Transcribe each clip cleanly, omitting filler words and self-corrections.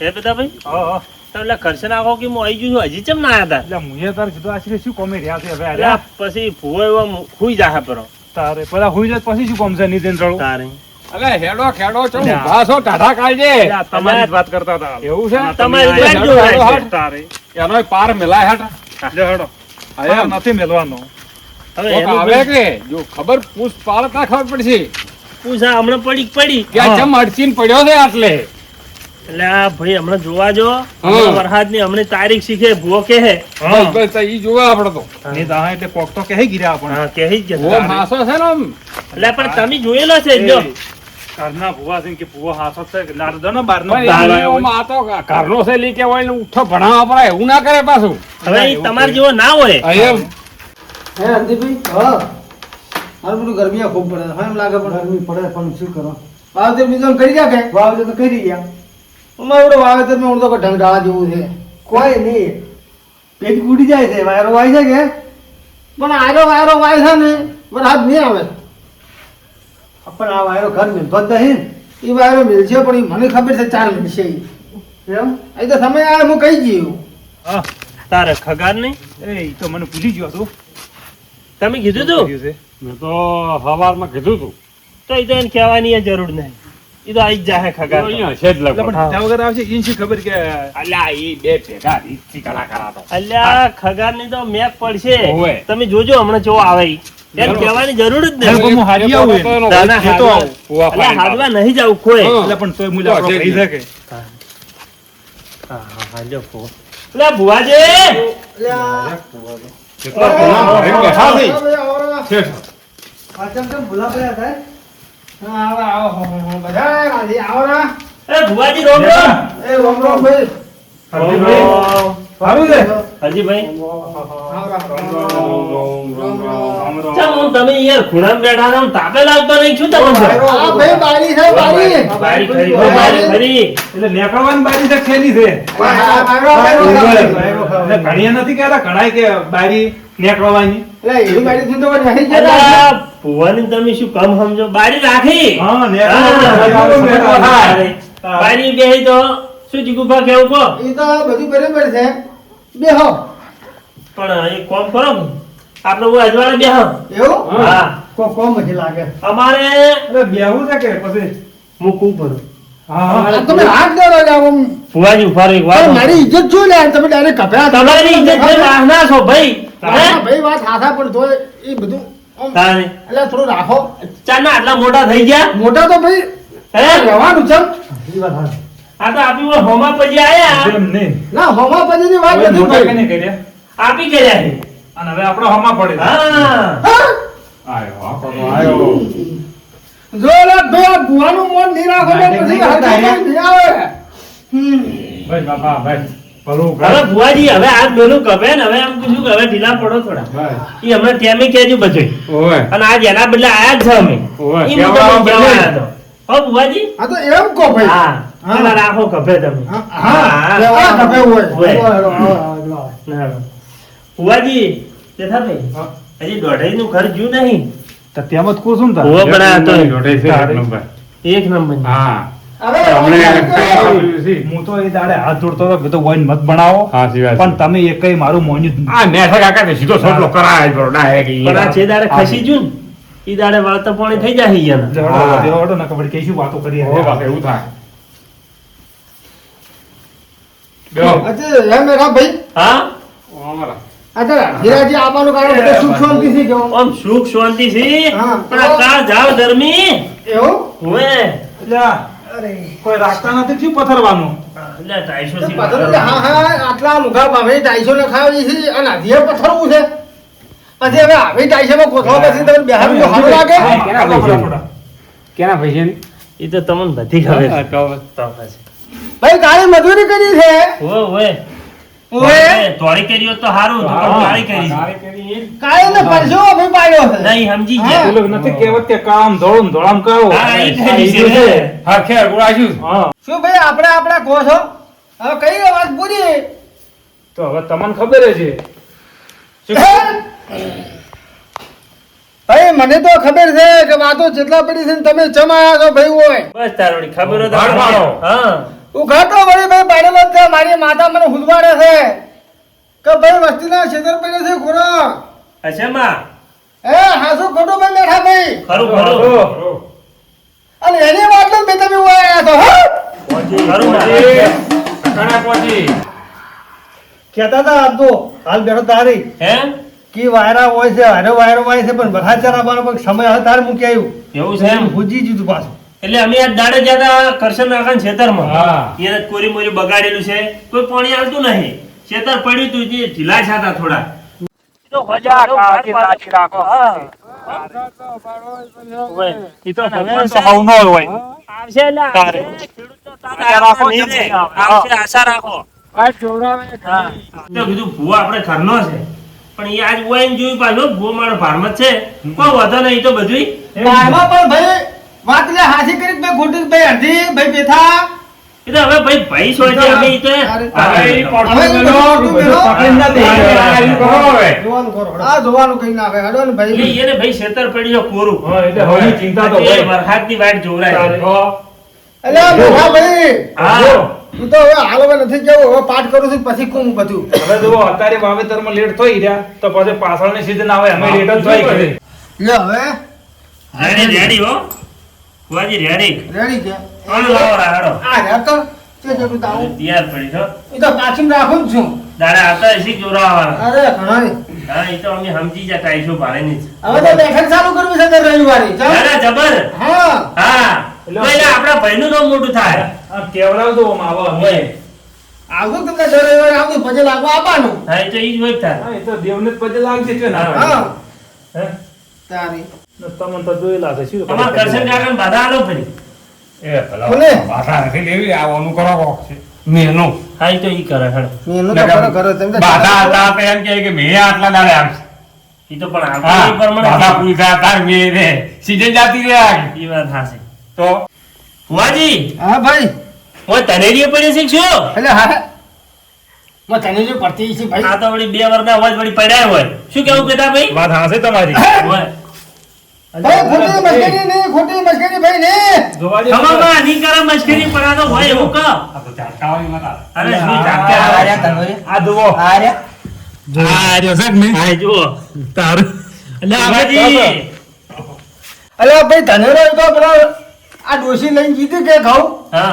એ બધા ભાઈ હા એટલે કરશે નાખો કે હું આવી ગયું છું હજી ચમ ના આવ્યા એટલે મુએ તાર કીધું આશરે શું કોમે રહ્યા છે હવે હતા પછી ભૂવો એવો હુઈ જાહે પરો તારે પેલા હુઈ જાય પછી શું કોમ છે નિતેન્દ્ર તારે અલે હેડો ખેડો ચો ઘાસો ટાઢા કાઢજે તમારી જ વાત કરતા હતા એવું છે તમારી વાત જો હેડો, તારે એનો પાર મિલાય હટ લે હેડો આયા નથી મેલવાનો હવે કોક એનું આવે કે જો ખબર પૂછ પાડ ના ખબર પડશે પૂછા હમણાં પડી ક્યાં ચમ અડચીન પડ્યો છે આટલે એટલે આ ભાઈ હમણાં જોવા જો વરસાદ ની હમણાં તારીખ શીખે ભૂવો કે હે બસ બસ ઈ જોવા આપડે તો ની દાહા એટલે કોક તો કહી ગીર્યા આપણે હા કહી જ ઓ ગયા માસો છે ને આમ. એટલે પણ તમે જોયેલો છે જો ઘરના ભૂવા છે કે ભૂવો હાથો છે કે નારદો નો બાર નો પણ એમાં આ તો ઘરનો છે લી કે હોય ને ઉઠો ભણાવવા પડે એવું ના કરે પાછું હવે ઈ તમારે જેવો ના હોય એમ હે હરદીપભાઈ હા હાલ બધું ગરમી ખૂબ પડે હા એમ લાગે પણ ગરમી પડે પણ શું કરો વાવેતર બીજો કરી ગયા કે વાવેતર તો કરી ગયા અમારું વાવેતર માં ઉડતો ઢંગ ઢાળા જેવું છે કોઈ નહીં પેટ ગુડી જાય છે વાયરો વાય છે કે પણ વાયરો વાય છે ને વરસાદ નહીં આવે પણ આ વાયરો ઘર મિલતો જ નહીં એ વાયરો મિલશે પણ એ મને ખબર છે 4 મિલશે એમ એ તો સમય આવે હું કહી ગયું હા તારે ખગાર નહીં એ ઈ તો મને ભૂલી ગયો હતું તમે કીધું તું છે મેં તો સવારમાં કીધું તું તો એ તો એને કહેવાની જરૂર નહીં એ તો આવી જ જાહે ખગાર તો. અહીંયા છે જ એટલે લગભગ પણ ત્યાં વગર આવશે ઈન શી ખબર કે અલ્યા ઈ બે ભેગા રીતથી કલાકાર હતા અલ્યા ખગાર ની તો મેપ પડશે હોવે. તમે જોજો હમણાં જો આવે ઈ. એને કહેવાની જરૂર જ એટલે નહીં હું હારી આવું એમ. તાના એ તો હાડવા- ફુવા અલ્યા ફાઈન હાડવા નહીં જાવ કોઈ હા. એટલે પણ તોય મુલે આપણો બસ, કહી શકે હા જો ફો અલ્યા ભુવાજી કેટલા ગુના ભરીને બેઠા છે શેઠ. એ ભુવાજી રોમ રોમ સારું છે હાજીભાઈ ચાલ હું તમે યાર ખૂણામાં બેઠા છો તાપે લાગતો નહીં શું તમને બારી ખરી હો, બારી ખરી એટલે નેકળવાની બારી તો ખેલી છે એટલે ઘણીએ નથી કહેતા ઘણાય કે બારી નેકળવાની અલ્યા ભુવાની તમે શું કમ સમજો બારી રાખી હા નેકળવાની હા, બારી બેહી તો શું જીગુભા કેવું કહો પણ એ કોમ કરો આપણે હું અજવાળે બેહો હા અમારે બેહું છે કે પછી મૂકવું પડે હા તમે હાથ દો ભુવાજી ઉભા રહો એક વાત મારી ઇજ્જત શું લે તમે ડાયરેક્ટ કપ્યા તમારી ઇજ્જત છે વાહના છો ભાઈ હે? ભાઈ વાત હાથા પણ તોય એ બધું આમ તારે એટલે થોડું રાખો ચાના આટલા મોટા થઈ ગયા મોટા તો ભાઈ હે રહેવાનું છે આ તો આપી ઓર હોમા પછી આયા એમ નહીં ના હોમા પછીની વાત હવે નથી મોટા ભાઈ કને કર્યા આપી ગયા છે અને હવે આપણો હમા પડે હા હા? આયો આપણો આયો જો લે ભાઈ આ ભુવાનું મન નહીં રાખો તો પછી હરકત નહીં આવે ભાઈ બાપા ભાઈ ભલું હવે કર ભુવાજી હવે આ મેલું કભે ને હવે એમ પૂછ્યું કે હવે ઢીલા પડો થોડા ભાઈ એ હમણાં ટેમે કહેજો બધું ઓય અને આજ એના બદલે આયા જ છે અમે ઓય, ઈ હું કહેવા તમને બદલે. કહેવાના હતો. હો ભુવાજી આ તો એમ કહો ભાઈ હા હા. પેલા રાખો કભે તમે હા હા. હા ખપે હોય હોય. ના. ભુવાજી જેઠાભાઈ હજી દોઢાઈનું ઘર જ્યું નહીં તો તેમ જ કહું છું ને તારે. ભુવો બનાવ્યો તો જોડે છે એક નંબર. એક નંબર હા હવે હમણે હું તો એ દાડે હાથ જોડતો હતો બધો વન મત બનાવો સાચી વાત છે. પણ તમે એકય મારું મોન્યું જ નહીં. આ નેઠા કાકા ને સીધો સોટલો કરાય જ બરો ના હે કે પણ આ જે દાડે ખસી જ્યું ને ઈ દાડે વાળતા પાણી થઈ જાય ઈયાના. એટલે હા. હળો, હળો, ને ખબર કઈ શું વાતો કરી ઓ બાપા એવું થાય બેહો અચ્છા એમ મેરા ભાઈ હા અમારા અચ્છા ધીરાજી આવવાનું કારણ બધું સુખ શાંતિથી કેવું આમ સુખ શાંતિ છે હા. પણ આ કાળ જાવ ગરમી એવું હોવે એટલે આ કોઈ રાખતા નથી શું પથરવાનું એટલે 250 તો થી પથર એટલે હા હા આટલા મુખા ભાવે 250 ને ખાવી છે અને આધીએ પથરવું છે પછી હવે આવી 250 માં કોથળો પછી તમે બેહારું તો સારું લાગે કેના પૈસા કેના પૈસા ની ઈ તો તમને બધી ખબર છે. તો તો પછી. ભાઈ કાળી મજૂરી કરી છે હોવે હોવે ઓએ તોડી કર્યો તો સારું તો પણ કાળી કરી છે. કાળી ને પરસો ભાઈ પાડ્યો છે નહીં સમજી હા. ગયા પેલું નથી કહેવત કે કામ ધોળું ને ધોળામ કરો હા, ઈ આ કરી ઈ છે. છે. હા ખેર ગુડાશું હા શું ભાઈ આપણે કહો છો હવે કઈ વાત પૂરી તો હવે તમને ખબર જ છે ભાઈ મને તો ખબર છે કે વાતો જેટલા પડી છે ને તમે ચમાયા છો ભાઈ હોય બસ તારોડી ખબર ભાડ પાડો. હા ઉઘાટો વળી પાડેલો જ છે મારી માતા મને હુદવાડે છે કે ભાઈ વસ્તીના છેતર પડે છે ખોરો હશે માં એ હાસુ ખોટું પણ બેઠા ભાઈ ખરું ખરું અને એની વાત મેં તમે ઉવાયા તો હા ખરું ઘણા પહોંચી કહેતા હતા આપ તો હાલ બેઠો તારી હે કી વાયરા હોય છે વાયરો હોય છે પણ ભરાચાર આવવાનો કોઈ સમય હવે તારે મૂકી આવ્યું એવું છે એમ ભૂજી દીધું પાછું એટલે અમે આ દાડે જતા કરશન નાખા ખેતરમાં હા. એને કોરી મોરી બગાડેલું છે કોઈ પાણી આવતું નહીં ખેતર પડ્યું તું જે ઢીલા હતા થોડા તો મજા કાઢી રાખી રાખો ઈ તો હવે સહાવનો હોય આવશે એટલે આવશે. ખેડૂતનો તાત રાખો, નહીં રે. આવશે, આશા રાખો આ જોડાવે હા તો કીધું ભૂવા આપણે ઘરનો છે પણ એ આજ ઓઈને જોયું પાછું ભૂવો મારો ભારમાં જ છે કોઈ વધો નહીં તો બધું બારમાં પણ ભાઈ વાત લે હાથી કરી ભાઈ ખોટી ભાઈ અડધી ભાઈ બેઠા એ તો હવે ભાઈ ભાઈ હોય છે અમે ઈ તો હવે ઈ પડતું હવે ઈ મેલો, બધું મેલો. પકડી ના દે. આ ઈ કરો હવે. જોવાનું કરો આ જોવાનું કઈ ના આવે હડો ને ભાઈ એટલે એને ભાઈ ખેતર પડ્યું છે કોરું હા, એટલે હવે ચિંતા તો એ હોય. વરસાદની વાટ જોવરાય એટલે આ મોટા ભાઈ હા તું તો હવે હાલ હવે નથી જવું હવે પાઠ કરું છું પછી કોમ બધું હવે જુઓ અત્યારે વાવેતરમાં લેટ થઈ રહ્યા તો પછી પાછળની season આવે અમે લેટ જ થઈ ગઈ. લે હવે રેડી રેડી હો ફુવાજી રેડી રેડી છે હાલો લાવો રાડો આ રેકર તે જરૂર તાવું તૈયાર પડી છો એ તો પાછી રાખું જ છું દાડા આવતા હશે જોરાવાળા અરે ઘણા ને. હા એ તો અમે સમજી જતા આવીશું ભાડેની જ હવે તો બેઠક ચાલુ કરવી છે દર રવિવારે ચાલ. દાડા જબર હા હા તો એટલે આપણા ભાઈનું નામ મોટું થાય આ કેવડાવજો આમ આવો અમે. હોય. આવું તમને દર રવિવારે આવું પછી લાગવા આપવાનું હા એ તો ઈ જ હોય થાય હા, એ તો દેવને જ પછી લાગશે કે ના હા હે? તારી તમને તો જોયેલા છે શું તમારે કરશન કાકાને બાધા આલો ફરી એ ભલા બોલે. ભાષા નથી લેવી આવવાનું કરો કોક છે મેનું હા એ તો ઈ કરે હેડો એનું તો ખરો ખરો તમે તો બાધા હતા તો એમ કહે કે મેં આટલા દાડે આવશે ઈ તો પણ હા, આવતા ઈ બાધા પ્રમાણે પૂરી થાય તાર મેં રે સીઝન જાતી રે ઈ વાત હાશે તો ફુવાજી હા ભાઈ ઓય તને રીએ પડે છે કે શું એટલે હા માં તને જે પડતી છે ભાઈ આ તો વળી 2 વર્ષના અવાજ વળી પડ્યા હોય શું કેવું કેતા ભાઈ વાત હાશે તમારી હોય ભાઈ ખોટી મસ્કરી નહીં ખોટી મસ્કરી ભાઈ ને જોવા દે. ખમામાં અધિકારા મશ્કરી પડાતો હોય એવું કહો આ તો ઝાટકાવાની મતા અરે શું ઝાટકા આવે? આ જુઓ આ રહ્યો છે ને હા જુઓ તારું એટલે આબાજી અલે ભાઈ ધનેરો તો પેલા આ ડોસી લઈને જીતી કે ખાવ હા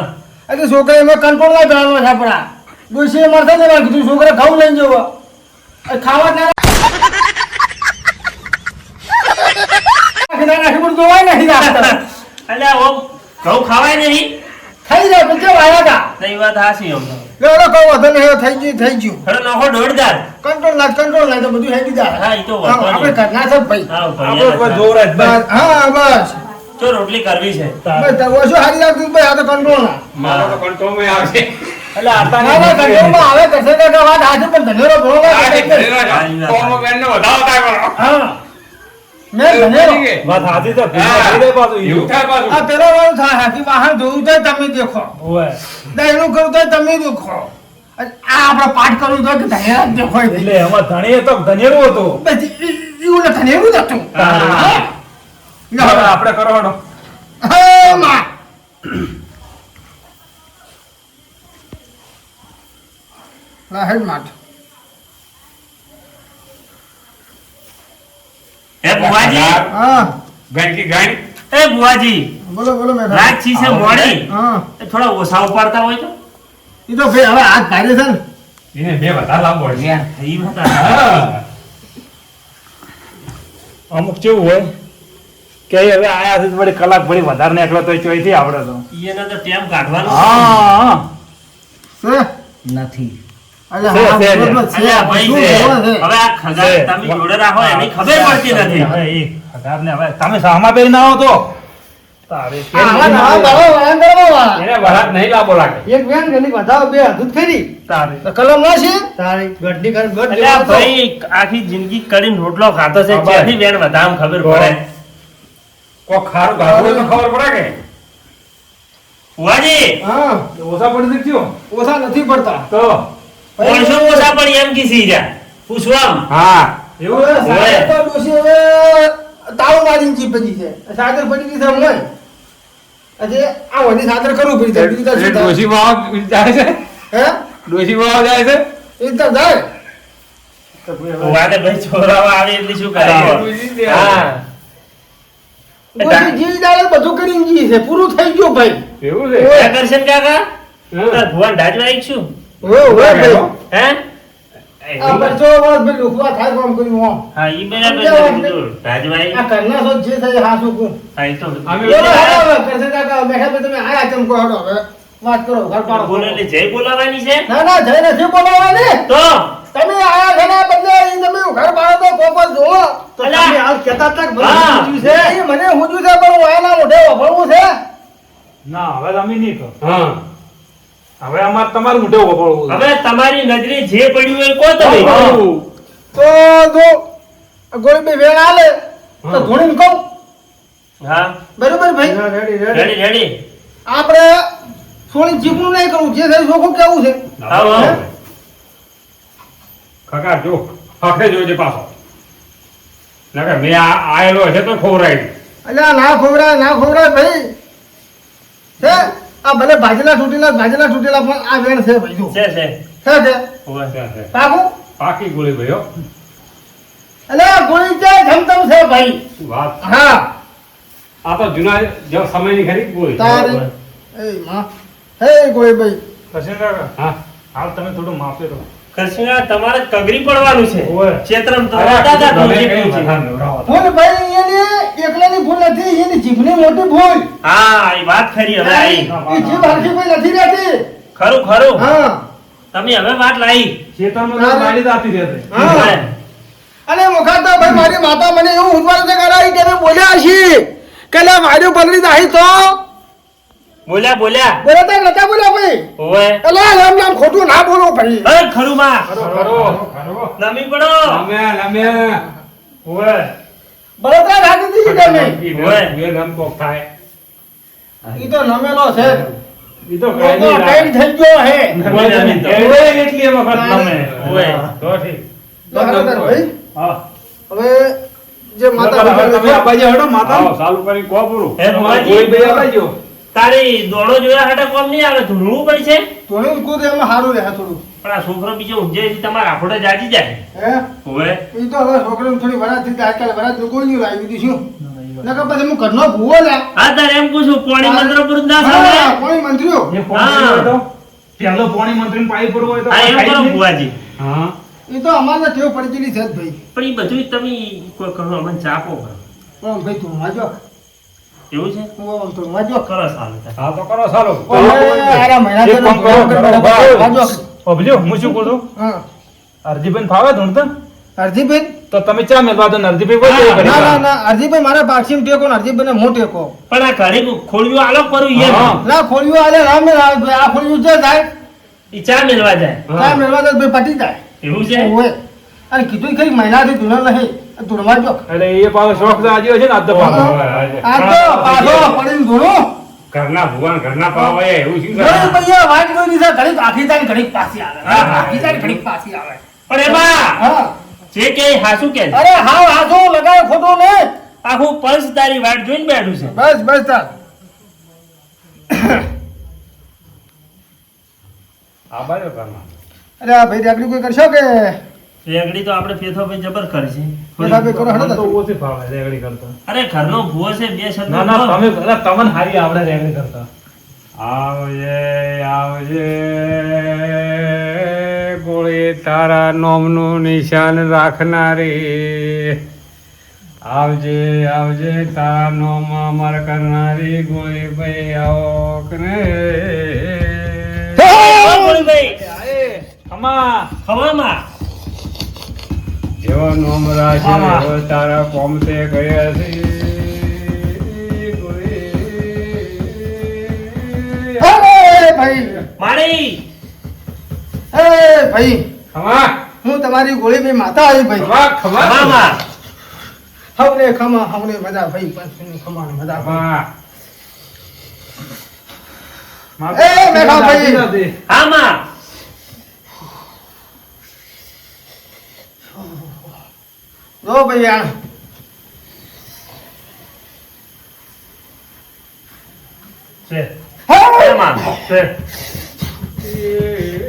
એટલે છોકરા એમાં કંટ્રોલ ના કરવાનો છે આપણા ડોસી મળતા ને એમાં કીધું છોકરા ખાવું લઈને જવો ખાવા ના નાખી પણ જોવાય નહીં રાખતા. એટલે ઓમ ઘઉં ખાવાય નહીં થઈ જાય પછી વાયા તા નહીં વાત હાસી આમ તો. લેવડો કહો વધુ નહીં થઈ ગયું ખરો નાખો દોડદાર કંટ્રોલ ના તો બધું હેડી જાય હા ઈ તો હા, વાંધો આપણે નહીં. કરના છે ભાઈ હા આપણે કોઈ ભાઈ જોર જ ભાઈ. બસ હા બસ તો રોટલી કરવી છે બસ તો ઓછું હારી લાગતું ભાઈ આ તો કંટ્રોલ ના મારો તો કંટ્રોલમાં આવશે એટલે આતા ના ના કંટ્રોલમાં આવે કશે કાકા વાત હાચી પણ ધનેરો ભણો ના આ કરે. કોમો બેનને વધાવતા કરો હા મેં ધનેરો વાત હાથી તો હા. થઈ જાય પાછું ઈ. એવું થાય પાછું. આ પેલો વાળું થાય હાથી વાહન જોવું તો તમે દેખો હોય. દહીનું કરું તો તમે દેખો અને આ આપણે પાઠ કરવું તો ધનેરા જ દેખો એટલે એમાં ધણી તો ધનેરું હતું પછી એવું ને ધનેરું જ હતું હા. હવે આપણે કરો હડો. હા માં ના હેડ માટ હે બુવાજી હા ગણકી ગણ એ બુવાજી બોલો બોલો મેં રાત છી છે મોડી હા એ થોડા ઓછા ઉપાડતા હોય તો એ તો ભાઈ હવે હાથ ભારે છે ને એને બે વધારે લાવવો પડશે ઈ વાત હા. અમુક કેવું હોય કે હવે આયા છે વળી કલાક વળી વધારે ને એકલો તો ચોઈથી આવડે તો ઈએનો તો ટેમ કાઢવાનો હા છે નથી અલ્યા છે, હા છે, બરોબર છે અલ્યા ભાઈ શું છે. જોવા છે? હવે આ ખગા છે. તમે જોડે રાખો એની ખબર પડતી નથી હવે ઈ ખગારને હવે તમે સામા બેરી ના આવો તો તારે કેમ આવા નવા બાળો વળાંક કરવા વાળા. એને વરાત નહીં લાવવો લાગે એક વેન ગલી વધાવો બે અદભુત ખરી તારે તો કલમ ના છે તારી ગઢની કરી ગઢ એટલે આ ભાઈ આખી જિંદગી કરીને રોટલો ખાતો છે હા, ભાઈ. ત્યાંથી વેણ વધામ ખબર પડે કોક ખારું ગાધું હોય તો ખબર પડે કે બુવાજી હા ઓછા પડી દીધો ઓછા નથી પડતા તો 500 ઓછા પડી એમ કીધી રહ્યા પૂછવામ હા એવું હવે છે? સાદર તો ડોશી હવે તાળું મારીને ચીપ પડી છે સાદર પડી ગઈ છે હમણાં. આજે આ વળી સાદર કરવું પડી છે બીજું તો શું થાય? ડોશી માં જાય છે હે ડોશી વાળા જાય છે એ તો જાય વાતે ભાઈ છોરાવા આવે એટલે શું કરે હા ડોશી જીવી દાડે બધું કરીને જી છે પૂરું થઈ ગયું ભાઈ એવું છે ક્યાં કરશે કાકા હા. તાર ભુવન ઢાજવા આવી છું ઓય ઓય ભાઈ હે આ બચ્ચો વાત ભાઈ લુખવા થાય કામ કર્યું હો હા ઈ બરાબર સમજાવવા છે કીધું. ઢાજવા આવી. આ કરના સો જે થાય હાસુ કો હા ઈ તો અમે બોલો હવે કરશે કાકા બેઠા બે તમે આયા ચમકો હડો હવે વાત કરો ઘર પાડો બોલે એટલે જય બોલાવાની છે ના ના જઈ નથી બોલાવાની તો તમે આયા ઘણા બદલે ઈ તમે ઘર પાડો તો કોપર જોવો તો અલા. તમે હાલ કહેતા તક મને હા. હુજ્યું છે ઈ મને હુજ્યું છે પણ હું આના મોઢે વફળવું છે ના હવે તમે નહીં કહો હા હવે અમારે તમારું મોઢે વપરાવું હવે તમારી નજરે જે પડ્યું હોય કહો તમે તો જો ગોળી બે વેણ આલે તો હા. ધોણીને કહું હા બરોબર ભાઈ રેડી રેડી આપણે થોડી ચીકણું નહીં કરવું જે થાય ચોખ્ખું કેવું છે આવો આવો. કાકા જો આખે જોજે પાછો નકર મેં આયેલો છે તો ખવરાય અલ્યા ના ખોવરાય ભાઈ છે આ ભલે ભાજેલા તૂટેલા પણ આ વેણ છે ભાઈ જો છે છે છે હોવે. પાકું પાકી ગોળી ભાઈઓ અલ્યા ગોળી છે ધમધમ છે ભાઈ વાત હા આ તો જૂના જો સમયની ખરી ગોળી તારી એ માં હે ગોળી ભાઈ કશે કાકા હા હાલ તમે થોડું માપે તો કૃષ્ણ તમારે કગરી પડવાનું છે હોવે. ક્ષેત્રમ તો અરે, દાદા તમે તમે કઈ જેટલું છે. વધારે નવરાવો. ભૂલ ભાઈ એની એકલાની ભૂલ નથી એની જીભની મોટી ભૂલ હા એ વાત ખરી હવે આવી એ જીભ હરખી ભાઈ નથી રહેતી ખરું ખરું હા તમે હવે વાત લાવી ખેતરમાં તો ગાડી દાતી રહેશે હા હોવે. અને મુખાતા ભાઈ મારી માતા મને એવું ઉજવાળ છે કરાવી કે મેં બોલ્યા છી કે લે મારું પગડી દાહી તો બોલ્યા બોલ્યા બોલતા નતા બોલ્યા ભાઈ હોવે એટલે રામ ખોટું ના બોલો ભાઈ અરે ખરું માં ખરો નમી પડો લામ્યા ઓવે બળતરા રાખી દીધી તમે ઓવે. બે નામ કોક થાય ઈ તો નમેલો છે ઈ તો લોકો કઈ નહીં ટાઈમ થઈ ગયો હે એવડે એટલી વખત તમે હોવે. તો ઠીક બરાબર ભાઈ હા હવે જે માતા તમે પિતા આબાજી હડો માતા આવો ચાલુ કરી કો પૂરું હે ભુવાજી. કોઈ બે આબાજો તારી દોડો જોયા હાટે કોમ નહીં આવે ધૂળવું પડશે થોડું કૂદ એમાં સારું રહે થોડું પણ આ છોકરો બીજો ઊંઝે છે તમારા આફોડે જાજી જાય હે હોવે ઈ તો હવે છોકરાને થોડી વરાત થઈ જાય આજકાલ વરાત કોઈ નહીં લાવી દીધું શું નકર પછી હું ઘરનો ભૂવો લે હા તારે એમ પૂછું પાણી મંત્ર પુરુષ ના હા, સાંભળે કોઈ મંત્રીઓ એ પોણી હોય તો પેલો પોણી મંત્રીને પાઈ પડવું હોય તો હા એમ ખાઈ કરો જ નહીં. ભુવાજી હા એ તો અમારે ટેવ પડી ગયેલી છે જ ભાઈ પણ એ બધું તમે કોઈ કહો અમને ચાપો કરો પણ ભાઈ તું વાંચો એવું છે હું તો વાંચો કરો સારું તાર. હા તો કરો ચાલો આરા મહિના એક કામ કરો, વાંચો અબજો હું શું કહું છું હા અરજીબેન ફાવે ધૂણતા અરજીભાઈ તો તમે ચા મેલવા દો ને અરજીભાઈ હા, બોલો ના ના ના અરજીભાઈ મારા પાક્ષી ટેકો ને અરજીભાઈ હું ટેકો પણ આ ઘરે ખોળ્યું આલો કરું એમ હા. ના ખોલ્યું આલે રામ ને રામ ભાઈ આ ખોલ્યું છે થાય ઈ ચા મેળવા જાય ના મેળવા તો ભાઈ પટી જાય એવું છે ઓય અને કીધું ખરી મહિનાથી ધૂનો નહીં ધૂણવા જો એટલે એ પાછો શોખ તો આજે છે ને આજ તો પાછો. આ તો પાછો પડીને ધૂણો ઘરના ભગવાન ઘરના પાવા એવું શું કરે? ઘણી પૈયા વાટ જોઈ દીધા ઘડીક આખી જાય ને ઘડીક પાછી આવે આખી જાય ને ઘડીક પાછી આવે પણ એમાં હા જે કે હાસું કે અરે હાવ હાથો લગાય ખોટો ને આખું પંચ તારી વાટ જોઈને બેઠું છે બસ બસ તાર આ બાજુ ઘરના અરે આ ભાઈ રેકડી કોઈ કરશો કે રેગડી તો આપણે પેથો ભાઈ જબર કરશે પેલા ભાઈ કરો મને હડો તો ઓછી ફાવે રેગડી કરતા અરે ઘરનો ભૂવો છે બે શબ્દ ના ના તમે અલા, તમને હારી આવડે રેગડી કરતા આવજે આવજે ગોળી તારા નોમનું નિશાન રાખનારી આવજે આવજે તારા નોમ અમર કરનારી ગોળી ભાઈ આવો કને ભાઈ અમા ખવામાં જેવો નોમ રાખે આમાં. એવો તારા કોમતે ગયા છે અરે ભાઈ મારી એ ભાઈ ખમા હું તમારી ગોળી ભાઈ માતા આવી ભાઈ ખમા ખમા ખવામાં હવને ખમા હવને બધા ભાઈ પાંચની ખમા ને બધા ખમા એ બેઠા ભાઈ. આમાં જો ભાઈ આ છે હે! એમાં છે. એ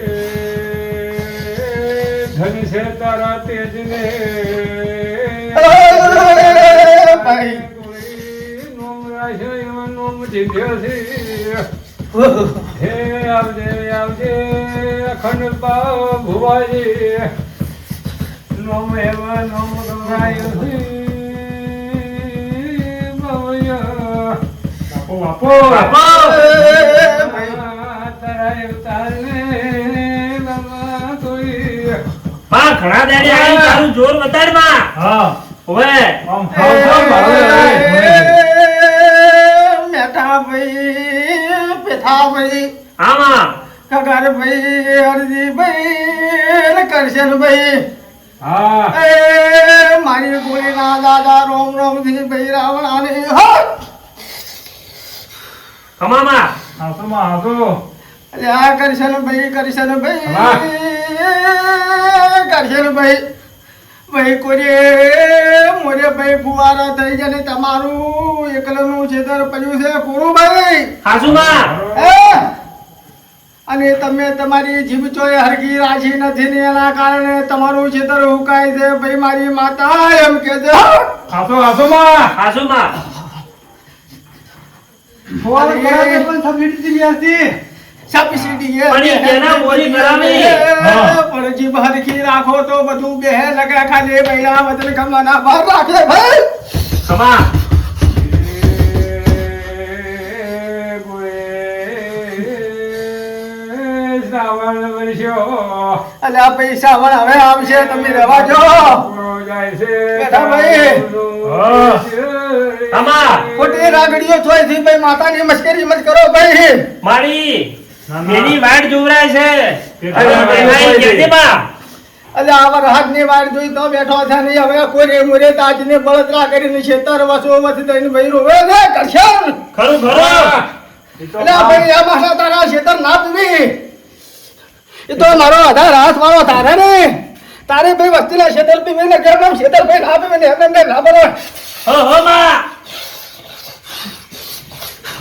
ધન છે તારા તેજને ભાઈ નોમ રાશે એમાં નોમ જીત્યો છે હે આવજે આવજે અખંડ ભુવાજી નોમ એવા નોમ ગવરાયો છે બાપો બાપો તારા અવતારને બાબા કોઈ માં ઘણા દાડે આવી તારું જોર બતાડ માં હા ઓવે આમ ખાવ મેઠા ભાઈ પેથા ભાઈ આમાં કગાર ભાઈ અરજી ભાઈ કરશન ભાઈ હા એ મારી ગોળી ના દાદા રોમ રોમ થી ભાઈ રાવણાની હટ કમામાં હાથમાં હાથો અલ્યા કરશન ભાઈ કરશન ભાઈ ભાઈ કોરે મોરે ભાઈ ફુવારા થઈ જાય ને તમારું એકલનું છેતર પડ્યું છે પૂરું ભાઈ હાસુમાં અને તમે તમારી જીભ ચોય હરકી રાજી નથી ને એના કારણે તમારું છેતર હુકાય છે ભાઈ મારી માતા એમ કે છે હાથો હાથોમાં હાસુમાં સબસિડી પણ એ કેના બોલી કરાવી? પણ જીભ હરકી રાખો તો બધું બેહે લગે ખાલી બૈરા વતન કમના બહાર રાખે ભાઈ કમા શ્રાવણ વર્ષો અલ્યા પૈસા પણ હવે આવશે તમે રહેવા જો જાય છે બેઠા ભાઈ. કમા ખોટી રાગડીઓ થોય થી ભાઈ માતાની મસ્કરી મત કરો ભાઈ મારી ના, ના. એની વાટ જોવરાય છે પેલા અરે વાટ ભાઈ જોવરાય છે. કેજે બા અલ્યા આવા રાહતની વાર જોઈ તો બેઠો છે નહીં હવે કોરે મોરે તાજને બળતરા કરીને છેતર વસો વસ દઈને ભાઈ રોવે છે કરશન ખરું ખરું એ તો અલ્યા ભાઈ આ માથા તારા છેતર ના પીવી એ તો મારો આધાર હાથ મારો તારે ને તારે ભાઈ વસ્તીના છેતર પીવી ને કેમ નામ છેતર ભાઈ ના પીવી ને એમને ના બોલો હો હો માં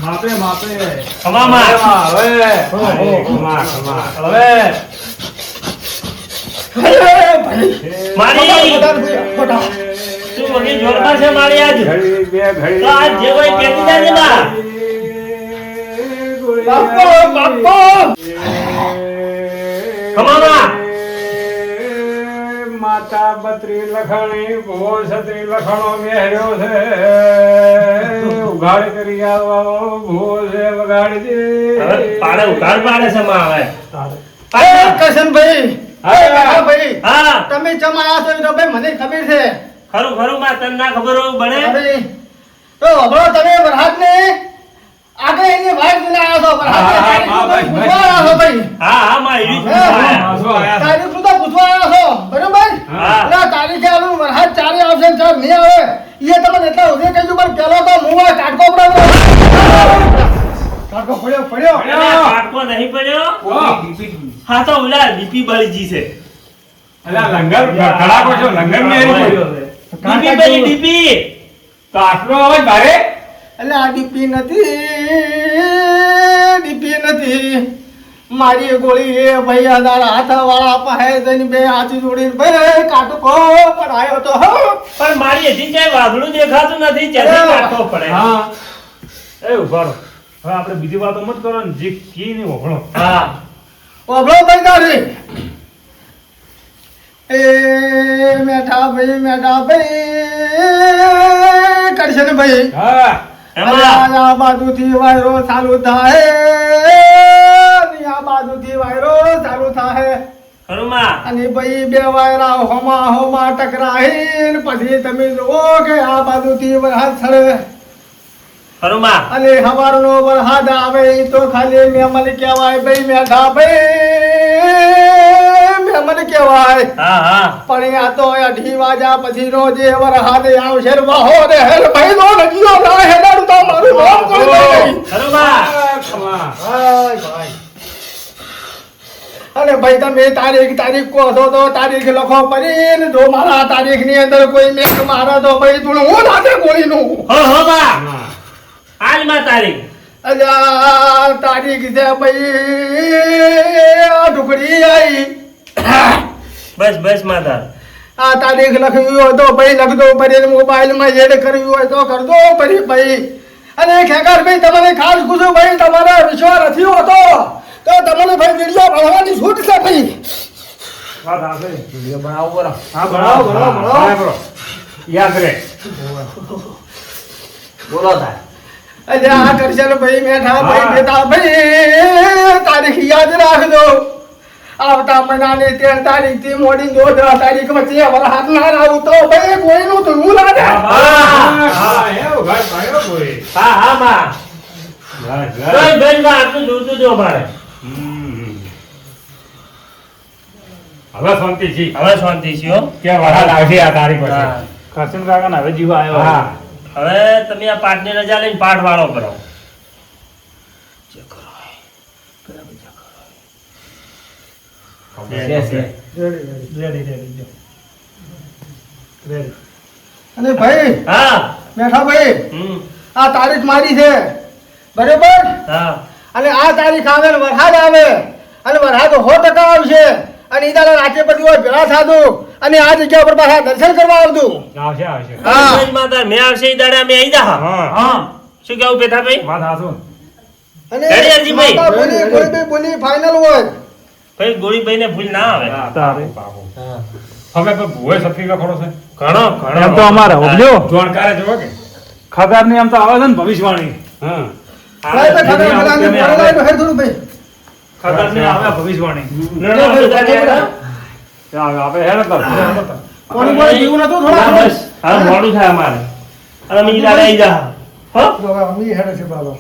માપે માપે કમા માં હવે ખમા ખમા હવે મારી ખોટા તું મને જોરદાર છે મારી આજ ઘડી બે ઘડી તો આજ જે કોઈ પેટી જાય ને બા બાપો બાપો કમામાં માતા બત્રી લખણી ભો છત્રી લખણો મેહર્યો છે ઉઘાડ કરી આવો ભો છે વગાડી હવે પાડે ઉઘાડ પાડે છે માં હવે એ કરશનભાઈ હા ભાઈ હા તમે ચમાયા છો એ તો ભાઈ મને ખબર છે ખરું ખરું માં તને ના ખબર હોય બને અરે, તો હમણો તમે વરહાદને આગળ એની વાઈફ લઈને આવ્યા છો વરહાદને હા, તારીખ હા, તો ભાઈ, પૂછવા આવ્યા છો ભાઈ હા હા માં એવી જ હા, પૂછાય. હા. શું આયા? તારીખ તો પૂછવા આવ્યા છો બરોબર હા. એટલે તારીખે આનું વરહાદ ચારે આવશે ને ચાર નહીં આવે એ તમને એટલા ઉધે કહી દઉં પણ પેલો તો મું આ કાટકો પડાવો કાટકો પડ્યો અરે, પાટકો નહીં પડ્યો વાહ. હા તો ઓલા ડીપી બળીજી છે અલા લંગર ખડાકો છો લંગર ને ડીપી બળી ડીપી તો આટલો અવાજ ભારે એટલે આ ડીપી નથી મારી ગોળી એ ભાઈ આધાર હાથ વાળા પાસે જઈને બે હાથ જોડીને ભાઈ કાટકો પડાયો તો હો પણ મારી હજી ક્યાંય વાદળું દેખાતું નથી ક્યાંથી કાઢવો પડે હા એ ઉભા રહો. હવે આપણે બીજી વાતો મત કરો ને જે કી નહીં ઓભળો હા ઓબળો ભાઈ તારી એ મેઠા ભાઈ કરશે ને ભાઈ હા એમાં આ બાજુથી વાયરો ચાલુ થાય અને આ બાજુથી વાયરો ચાલુ થાય ખરું માં અને ભાઈ બે વાયરા હોમા ટકરાઈને પછી તમે જુઓ કે આ બાજુથી વરસાદ છડે ખરું માં અને હવારનો વરસાદ આવે ઈ તો ખાલી મહેમાન કહેવાય ભાઈ મેઠા ભાઈ મહેમાન કહેવાય હા હા પણ આ તો 8 વાગ્યા પછી નો જે વરસાદ આવશે ને વાહો રે હેર ભાઈ નો નજીઓ ના હેડાડું તો મારું નામ કોઈ નહીં ખરું માં ખમા ભાઈ અને ભાઈ તમે તારીખ કહો છો તો તારીખ લખો કરીને જો મારા તારીખ ની અંદર કોઈ મેઘ મારે તો ભાઈ તું હું નાખે ગોળીનું હો હો માં આજ માં તારીખ અલ્યા તારીખ છે ભાઈ આ ઢુકડી આવી બસ બસ બસ માતા આ તારીખ લખવી હોય તો ભાઈ લખજો પછી મોબાઈલમાં એડ કરવી હોય તો કરજો પછી ભાઈ અને ખેગાર ભાઈ તમને ખાસ પૂછું ભાઈ તમારા વિશ્વાસ નથી હોતો તો તમને ભાઈ વિડીયો બનાવવાની છૂટ છે ભાઈ વાત હાશે. વિડીયો બનાવો બરો હા, બનાવો બનાવો હા, બનાવો બરો. યાદ રહે બોલો તાર અરે આ કરશે ભાઈ મેઠા ભાઈ બેટા ભાઈ તારીખ યાદ રાખજો આવતા મહિનાની 13 તારીખથી મોડી 10 તારીખ વચ્ચે વરસાદ ના આવું તો ભાઈ કોઈનું તો હું લાગે હા, એવું ઘર ભાઈઓ કોઈ. હા હા માં ઘર, ઘર. કઈ બેન માં આટલું જોતું જો મારે હમ. હવે શાંતિ છે હવે શાંતિ છે હો કે વરસાદ આવશે આ તારીખ હા. પછી કરશન કાકા ને હવે જીવ આવ્યો. હા હવે તમે આ પાઠની રજા લઈને પાઠ વાળો કરો અને ભાઈ હા મેઠા ભાઈ હમ આ તારીખ મારી છે બરોબર હા અને આ તારીખ આવે ને વરસાદ આવે અને વરસાદ 100% આવશે અને ઈ દાડા રાતે બધી હોય ભેળા થાતું અને આ જગ્યા પર પાછા દર્શન કરવા આવતું આવશે આવશે હા. બસ માતા મેં આવશે ઈ દાડે અમે આવી જા હા. હા શું કેવું પેથાભાઈ વાત હાશું. અને રેડી અરજીભાઈ? માતા બોલી કોઈ બી બોલી ફાઇનલ હોય ભાઈ ગોળીભાઈ ને ભૂલ ના આવે તારે. હવે તો ભુવે સફીકા ખરો છે ઘણો એમ તો અમારે હોબલ્યો જાણકારે જોવો કે ખબર ની એમ તો આવે છે ને ભવિષ્યવાણી. હા ભાઈ તો ખબર બધાને ફોન લાવીને હે થોડું ભાઈ ખબર ની આવે ભવિષ્યવાણી. આપણે હેડ કર કોની કોઈ જીવું નતું થોડા બસ હવે મોડું થાય અમારે અને અમે ઈ દાડે આવી જા હો જો હવે અમી હેડે છે બાબા